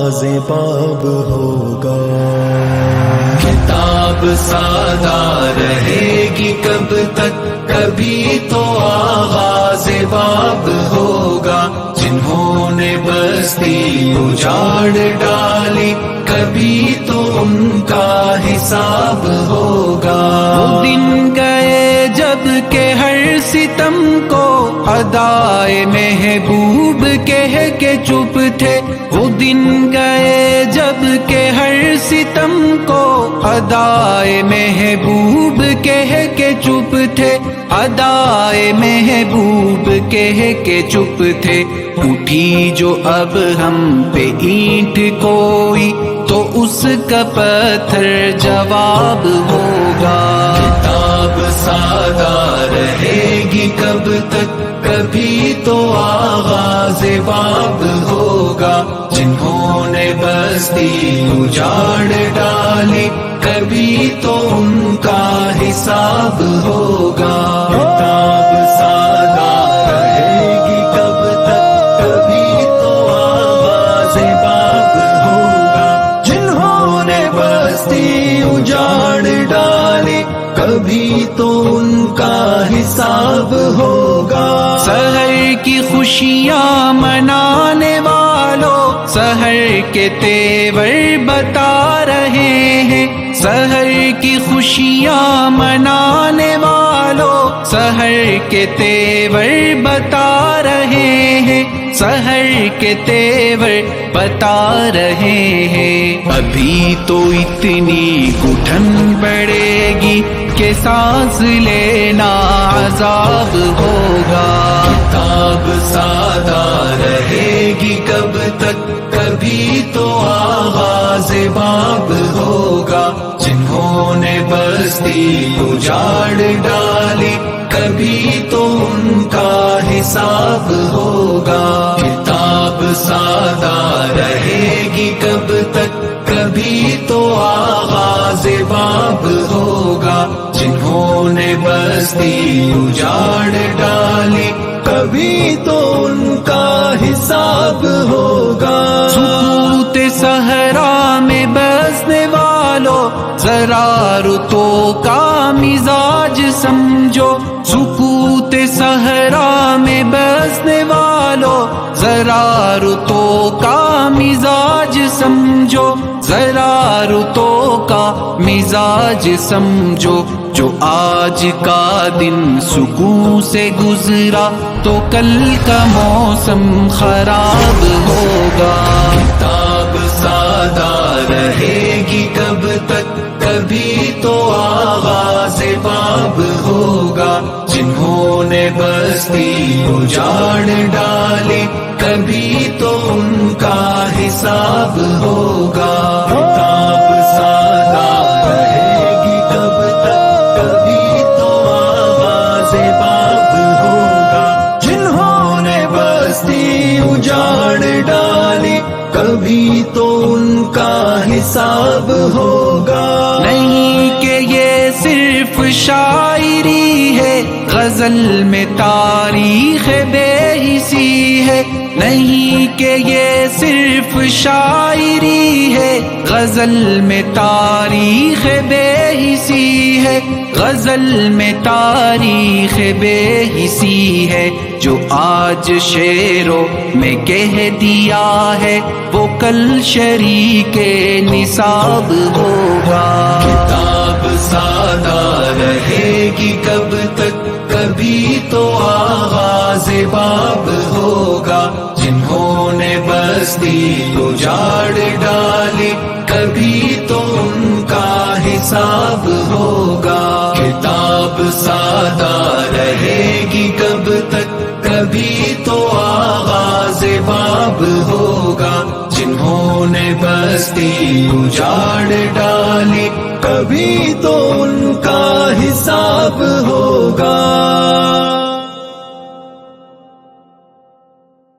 آغاز باب ہوگا۔ کتاب سادہ رہے گی کب تک، کبھی تو آغاز باب ہوگا۔ جنہوں نے بستی اجاڑ ڈالی، کبھی تو ان کا حساب ہوگا۔ وہ دن گئے جب کہ ہر ستم کو ادائے محبوب کہہ کے چپ تھے، وہ دن گئے جب کہ ہر ستم کو ادائے محبوب کہہ کے چپ تھے، ادائے محبوب کہہ کے چپ تھے۔ اٹھی جو اب ہم پہ اینٹ کوئی، تو اس کا پتھر جواب ہوگا۔ کتاب سادہ رہے گی کب تک، کبھی تو آغاز باب ہوگا۔ جنہوں نے بستی اجاڑ ڈالی، کبھی تو ان کا حساب ہوگا۔ کتاب سادہ رہے گی کب تک، کبھی تو آغاز باب ہوگا۔ جنہوں نے بستی اجاڑ ڈالی، کبھی تو ان کا حساب ہوگا۔ سحر کی خوشیاں منانے والوں، سحر کے تیور بتا رہے ہیں۔ سحر کی خوشیاں منانے والوں، سحر کے تیور بتا رہے ہیں، سحر کے تیور بتا رہے ہیں۔ ابھی تو اتنی گٹھن پڑے گی کہ سانس لینا عذاب ہوگا۔ کتاب سادہ رہے گی کب تک، کبھی تو آغاز باب ہوگا۔ جنہوں نے بستی اجاڑ ڈالی، کبھی تو ان کا حساب ہوگا۔ کتاب سادہ رہے گی کب تک، کبھی تو آغاز باب ہوگا۔ جنہوں نے بستی اجاڑ ڈالی، کبھی تو ان کا حساب ہوگا۔ سکوت صحرا میں بسنے والوں، ذرا رتوں کا مزاج سمجھو۔ سکوت صحرا میں بسنے والوں، ذرا رتوں کا مزاج سمجھو، ذرا رتوں کا مزاج سمجھو۔ جو آج کا دن سکون سے گزرا، تو کل کا موسم خراب ہوگا۔ کتاب سادہ رہے گی کب تک، کبھی تو آغاز باب ہوگا۔ جنہوں نے بستی اجاڑ ڈالی، کبھی تو ان کا حساب ہوگا۔ کتاب سادہ رہے گی کب تک، کبھی تو آغاز باب ہوگا۔ جنہوں نے بستی اجاڑ ڈالی، کبھی تو ان کا حساب ہوگا۔ نہیں کہ یہ صرف شاعری ہے، غزل میں تاریخ بے حسی ہے۔ نہیں کہ یہ صرف شاعری ہے، غزل میں تاریخ بے حسی ہے، غزل میں تاریخ بے حسی ہے۔ جو آج شعروں میں کہہ دیا ہے، وہ کل شریک نصاب ہوگا۔ کتاب سادہ رہے گی کب تک، کبھی تو آغاز باب ہوگا۔ جنہوں نے بستی اجاڑ ڈالی، کبھی تو ان کا حساب ہوگا۔ کتاب سادہ رہے گی کب تک، کبھی تو آغاز باب ہوگا۔ جنہوں نے بستی اجاڑ ڈالی، کبھی تو ان کا حساب ہوگا۔